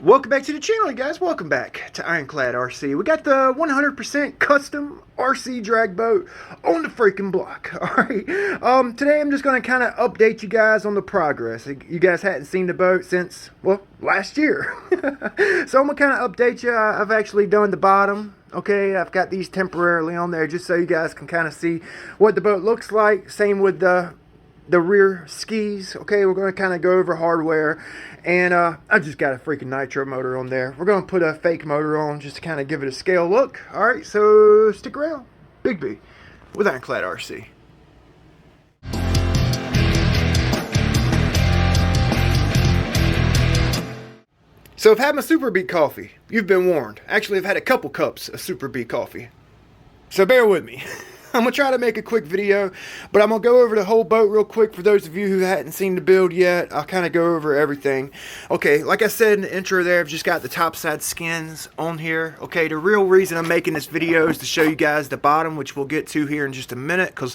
Welcome back to the channel, guys. Welcome back to Ironclad RC. We got the 100% custom RC drag boat on the freaking block. Alright, today I'm just going to kind of update you guys on the progress. You guys hadn't seen the boat since, well, last year. So I'm going to kind of update you. I've actually done the bottom. Okay, I've got these temporarily on there just so you guys can kind of see what the boat looks like. Same with the rear skis. Okay, we're going to kind of go over hardware, and I just got a freaking nitro motor on there. We're going to put a fake motor on just to kind of give it a scale look. All right, so stick around. Big B with Ironclad RC. So I've had my Super B coffee. You've been warned. Actually, I've had a couple cups of Super B coffee, so bear with me. I'm going to try to make a quick video, but I'm going to go over the whole boat real quick for those of you who hadn't seen the build yet. I'll kind of go over everything. Okay, like I said in the intro there, I've just got the topside skins on here. Okay, the real reason I'm making this video is to show you guys the bottom, which we'll get to here in just a minute, because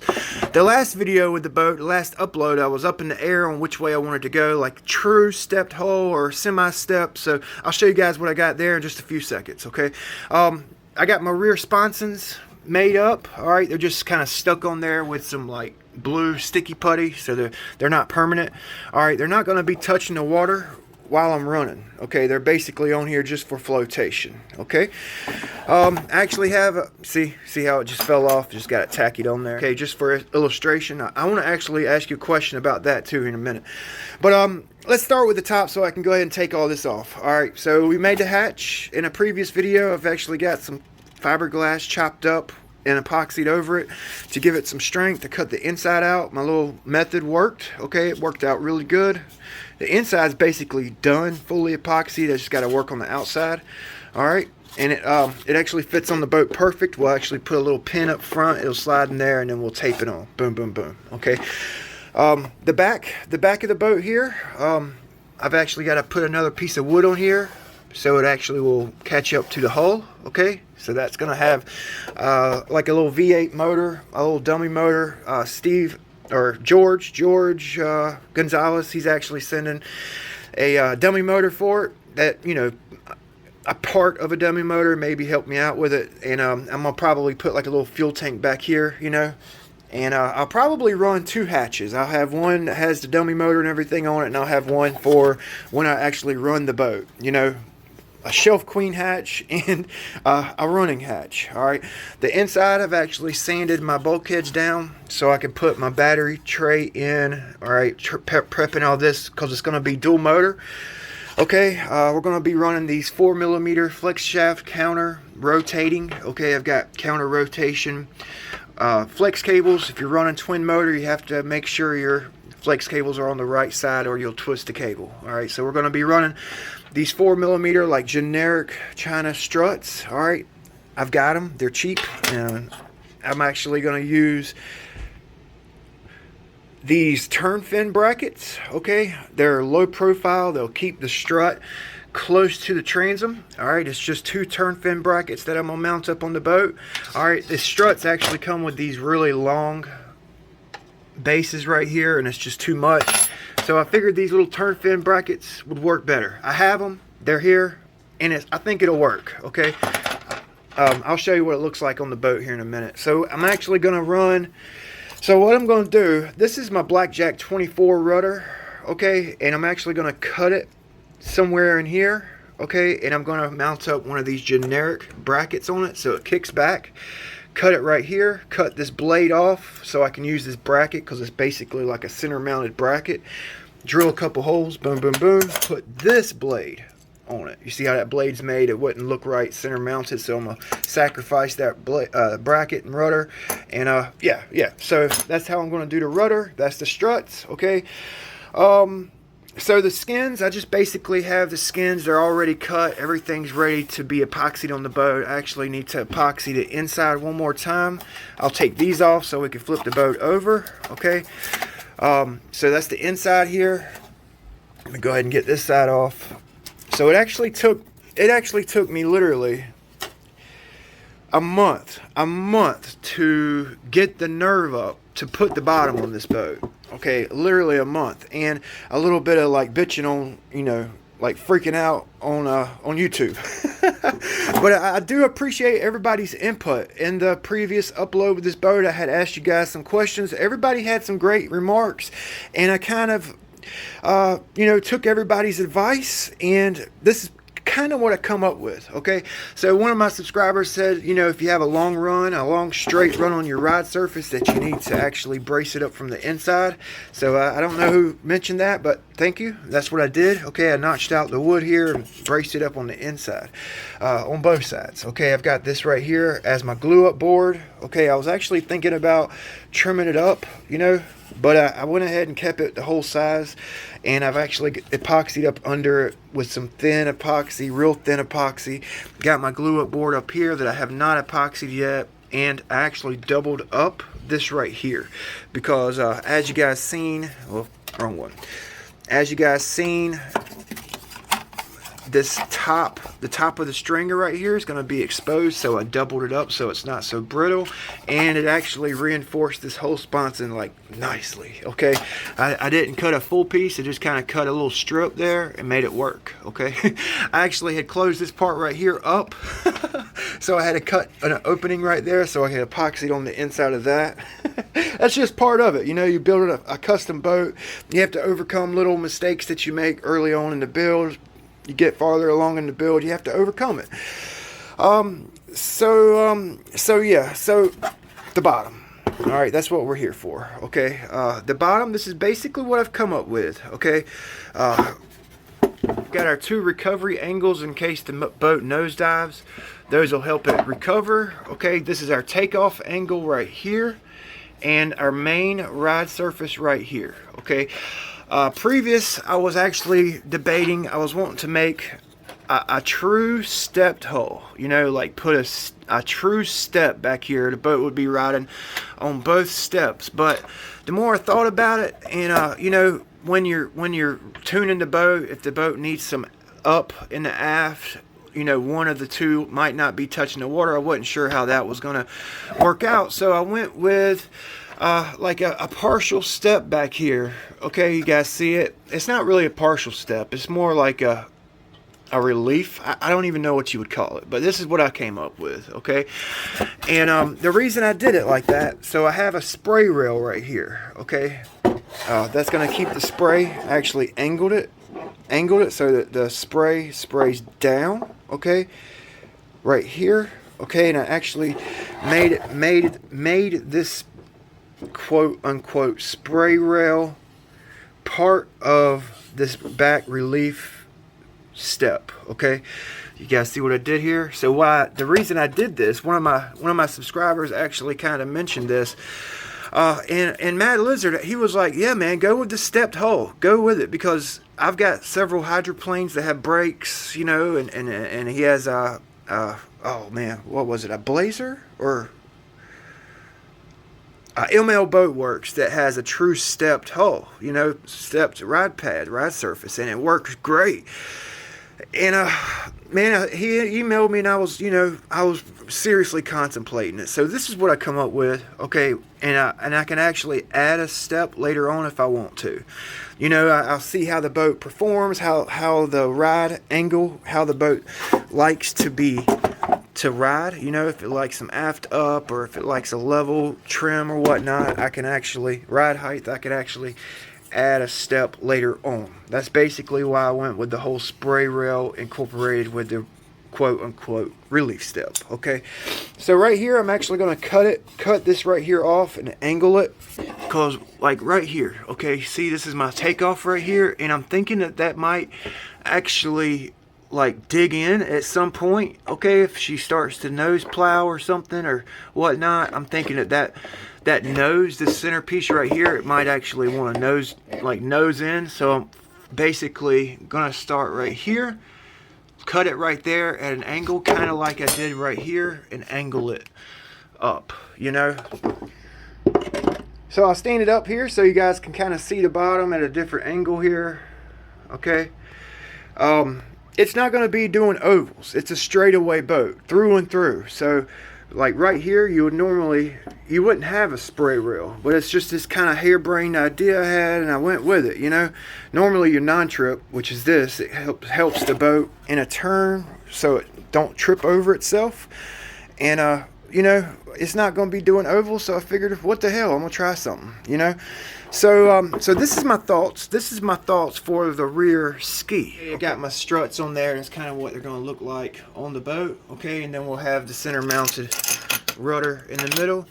the last video with the boat, the last upload, I was up in the air on which way I wanted to go, like true stepped hull or semi-step. So I'll show you guys what I got there in just a few seconds, okay? I got my rear sponsons made up. All right, they're just kind of stuck on there with some like blue sticky putty, so they're not permanent. All right, they're not going to be touching the water while I'm running. Okay, they're basically on here just for flotation. Okay, I actually have a, see how it just fell off, just got it tacked on there. Okay, just for illustration, I want to actually ask you a question about that too in a minute, but let's start with the top so I can go ahead and take all this off. All right, so we made the hatch in a previous video. I've actually got some fiberglass chopped up and epoxied over it to give it some strength to cut the inside out. My little method worked. Okay, it worked out really good. The inside's basically done, fully epoxied. I just got to work on the outside. all right, and it actually fits on the boat perfect. We'll actually put a little pin up front, it'll slide in there, and then we'll tape it on. Boom, boom, boom. Okay, the back of the boat here, I've actually got to put another piece of wood on here so it actually will catch up to the hull. Okay, so that's gonna have like a little V8 motor, a little dummy motor. George Gonzalez, he's actually sending a dummy motor for it, that, you know, a part of a dummy motor, maybe help me out with it. And I'm gonna probably put like a little fuel tank back here, you know, and I'll probably run two hatches. I'll have one that has the dummy motor and everything on it, and I'll have one for when I actually run the boat, you know, a shelf queen hatch and a running hatch. All right, the inside I've actually sanded my bulkheads down so I can put my battery tray in. All right, prepping all this because it's going to be dual motor. Okay, we're going to be running these 4mm flex shaft counter rotating. Okay, I've got counter rotation flex cables. If you're running twin motor, you have to make sure your flex cables are on the right side or you'll twist the cable. All right, so we're going to be running these 4mm like generic China struts. All right, I've got them, they're cheap, and I'm actually going to use these turn fin brackets. Okay, they're low profile, they'll keep the strut close to the transom. All right, it's just two turn fin brackets that I'm gonna mount up on the boat. All right, the struts actually come with these really long bases right here, and it's just too much, so I figured these little turn fin brackets would work better. I have them, they're here, and I think it'll work. Okay, I'll show you what it looks like on the boat here in a minute. So I'm actually gonna run, so what I'm gonna do, this is my Blackjack 24 rudder. Okay, and I'm actually gonna cut it somewhere in here. Okay, and I'm gonna mount up one of these generic brackets on it so it kicks back. Cut it right here, cut this blade off so I can use this bracket because it's basically like a center mounted bracket. Drill a couple holes, boom, boom, boom, put this blade on it. You see how that blade's made? It wouldn't look right center mounted, so I'm gonna sacrifice that bracket and rudder. And yeah, so that's how I'm gonna do the rudder. That's the struts. Okay, so the skins, I just basically have the skins, they're already cut, everything's ready to be epoxied on the boat. I actually need to epoxy the inside one more time. I'll take these off so we can flip the boat over. Okay, so that's the inside here. Let me go ahead and get this side off. So it actually took me literally a month to get the nerve up to put the bottom on this boat. Okay, literally a month, and a little bit of like bitching on, you know, like freaking out on YouTube. But I do appreciate everybody's input. In the previous upload with this boat, I had asked you guys some questions. Everybody had some great remarks, and I kind of you know, took everybody's advice, and this is kind of what I come up with. Okay, so one of my subscribers said, you know, if you have a long run, a long straight run on your ride surface, that you need to actually brace it up from the inside. So I don't know who mentioned that, but thank you. That's what I did. Okay, I notched out the wood here and braced it up on the inside, on both sides. Okay, I've got this right here as my glue up board. Okay, I was actually thinking about trimming it up, you know, but I went ahead and kept it the whole size, and I've actually epoxied up under it with some thin epoxy, real thin epoxy. Got my glue up board up here that I have not epoxied yet, and I actually doubled up this right here because as you guys seen, well, wrong one. As you guys seen, this the top of the stringer right here is going to be exposed, so I doubled it up so it's not so brittle, and it actually reinforced this whole sponson like nicely. Okay, I didn't cut a full piece, I just kind of cut a little strip there and made it work. Okay, I actually had closed this part right here up so I had to cut an opening right there so I could epoxy on the inside of that. That's just part of it, you know. You build a custom boat, you have to overcome little mistakes that you make early on in the build. You get farther along in the build, you have to overcome it. So yeah, so the bottom. All right, that's what we're here for. Okay, the bottom, this is basically what I've come up with. Okay, got our 2 recovery angles in case the boat nosedives. Those will help it recover. Okay, this is our takeoff angle right here, and our main ride surface right here. Okay. Previous, I was actually debating, I was wanting to make a true stepped hull, you know, like put a true step back here. The boat would be riding on both steps. But the more I thought about it, and you know, when you're tuning the boat, if the boat needs some up in the aft, you know, one of the two might not be touching the water. I wasn't sure how that was going to work out, so I went with like a partial step back here. Okay, you guys see it? It's not really a partial step. It's more like a relief. I don't even know what you would call it, but this is what I came up with. Okay, and the reason I did it like that, so I have a spray rail right here. Okay, that's going to keep the spray. I actually angled it so that the spray sprays down. Okay, right here. Okay, and I actually made this quote unquote spray rail part of this back relief step. Okay, you guys see what I did here? So the reason I did this, one of my subscribers actually kind of mentioned this, and Mad Lizard, he was like, yeah man, go with the stepped hull, go with it, because I've got several hydroplanes that have brakes, you know, and he has oh man, what was it, a Blazer or ML Boat Works that has a true stepped hull, you know, stepped ride surface, and it works great. And man, he emailed me, and I was seriously contemplating it. So this is what I come up with. Okay, and I can actually add a step later on if I want to. You know, I'll see how the boat performs, how the ride angle, how the boat likes to ride, you know, if it likes some aft up or if it likes a level trim or whatnot. I can actually, ride height, I can actually add a step later on. That's basically why I went with the whole spray rail incorporated with the quote unquote relief step. Okay, so right here I'm actually going to cut this right here off and angle it, because like right here, okay, see, this is my takeoff right here, and I'm thinking that might actually like dig in at some point. Okay, if she starts to nose plow or something or whatnot, I'm thinking that nose, this centerpiece right here, it might actually want to nose in. So I'm basically gonna start right here, cut it right there at an angle, kind of like I did right here, and angle it up, you know. So I'll stand it up here so you guys can kind of see the bottom at a different angle here. Okay, it's not going to be doing ovals. It's a straightaway boat through and through. So like right here, you wouldn't have a spray rail, but it's just this kind of harebrained idea I had, and I went with it, you know. Normally your non-trip, which is this, it helps the boat in a turn so it don't trip over itself. And you know, it's not going to be doing oval, so I figured, what the hell, I'm going to try something, you know. So so this is my thoughts. This is my thoughts for the rear ski. I got my struts on there, and it's kind of what they're going to look like on the boat, okay. And then we'll have the center mounted rudder in the middle,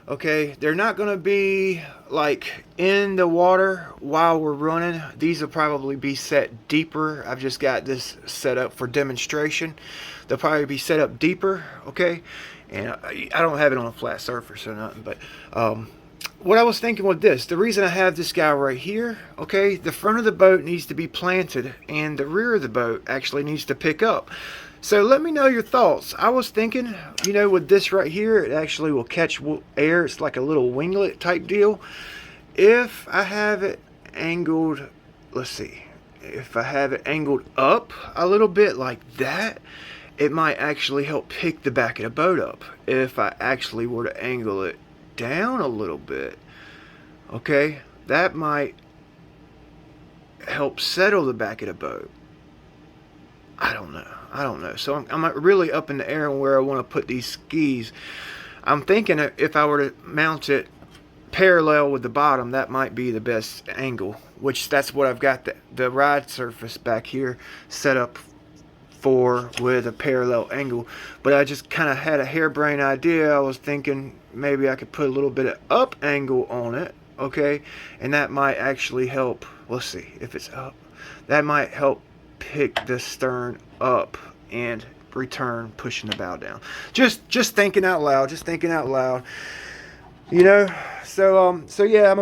okay. They're not going to be like in the water while we're running. These will probably be set deeper. I've just got this set up for demonstration. They'll probably be set up deeper, okay. And I don't have it on a flat surface or nothing, but what I was thinking with this, the reason I have this guy right here, okay, the front of the boat needs to be planted and the rear of the boat actually needs to pick up. So let me know your thoughts. I was thinking, you know, with this right here, it actually will catch air. It's like a little winglet type deal. If I have it angled, let's see, if I have it angled up a little bit like that, it might actually help pick the back of the boat up. If I actually were to angle it down a little bit, okay, that might help settle the back of the boat. I don't know. So I'm really up in the air on where I want to put these skis. I'm thinking if I were to mount it parallel with the bottom, that might be the best angle, which that's what I've got the ride surface back here set up for, with a parallel angle. But I just kind of had a harebrained idea. I was thinking maybe I could put a little bit of up angle on it, okay, and that might actually help. Let's see if it's up. That might help pick the stern up and return pushing the bow down. Just thinking out loud. Just thinking out loud. You know, so yeah,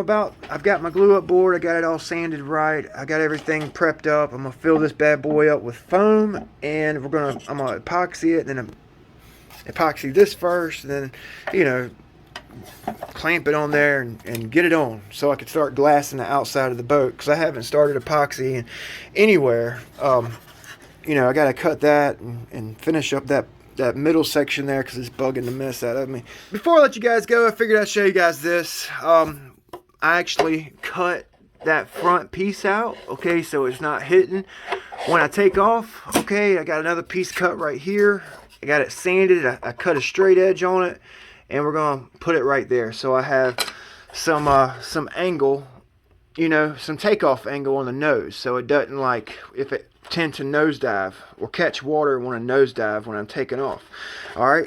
I've got my glue up board. I got it all sanded right. I got everything prepped up. I'm gonna fill this bad boy up with foam, and I'm gonna epoxy it, and then epoxy this first, and then, you know, clamp it on there and get it on so I could start glassing the outside of the boat, because I haven't started epoxying anywhere. You know, I gotta cut that and finish up that middle section there, because it's bugging the mess out of me. Before I let you guys go, I figured I'd show you guys this. I actually cut that front piece out, okay, so it's not hitting when I take off, okay. I got another piece cut right here. I got it sanded. I cut a straight edge on it, and we're gonna put it right there, so I have some angle, you know, some takeoff angle on the nose, so it doesn't, like, if it tend to nosedive or catch water when I nosedive when I'm taking off. All right.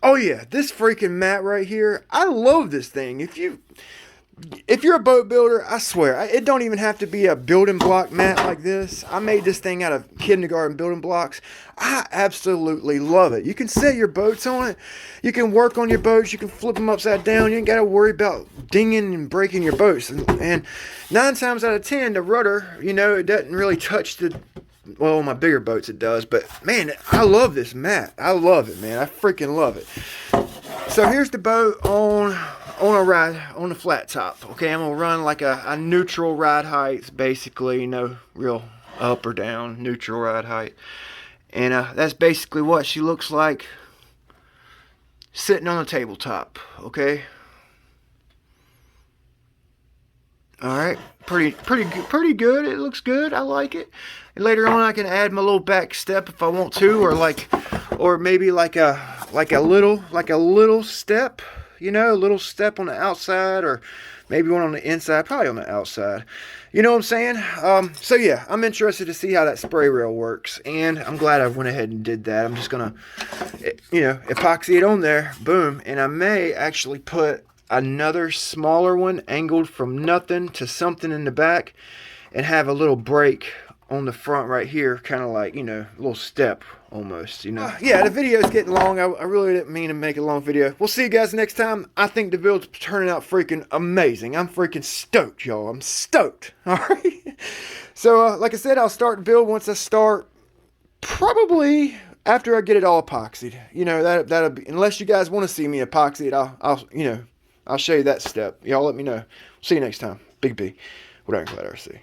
Oh yeah, this freaking mat right here, I love this thing. If you're a boat builder, I swear, it don't even have to be a building block mat like this. I made this thing out of kindergarten building blocks. I absolutely love it. You can set your boats on it. You can work on your boats. You can flip them upside down. You ain't got to worry about dinging and breaking your boats. And 9 times out of 10, the rudder, you know, it doesn't really touch the, well, on my bigger boats it does, but man, I love this mat. I love it, man. I freaking love it. So here's the boat on a flat top. Okay, I'm gonna run like a neutral ride height, basically, no real up or down, neutral ride height. And that's basically what she looks like sitting on the tabletop, okay? All right, pretty good. It looks good. I like it. And later on, I can add my little back step if I want to, or maybe like a little step, you know, a little step on the outside, or maybe one on the inside, probably on the outside. You know what I'm saying? So yeah, I'm interested to see how that spray rail works, and I'm glad I went ahead and did that. I'm just gonna, you know, epoxy it on there, boom, and I may actually put another smaller one angled from nothing to something in the back, and have a little break on the front right here, kind of like, you know, a little step almost, you know. Yeah, the video's getting long. I really didn't mean to make a long video. We'll see you guys next time. I think the build's turning out freaking amazing. I'm freaking stoked, y'all. I'm stoked. All right. So, like I said, I'll start the build once I start, probably after I get it all epoxied. You know, that'll be, unless you guys want to see me epoxy it, I'll show you that step. Y'all let me know. See you next time. Big B. Whatever, RC.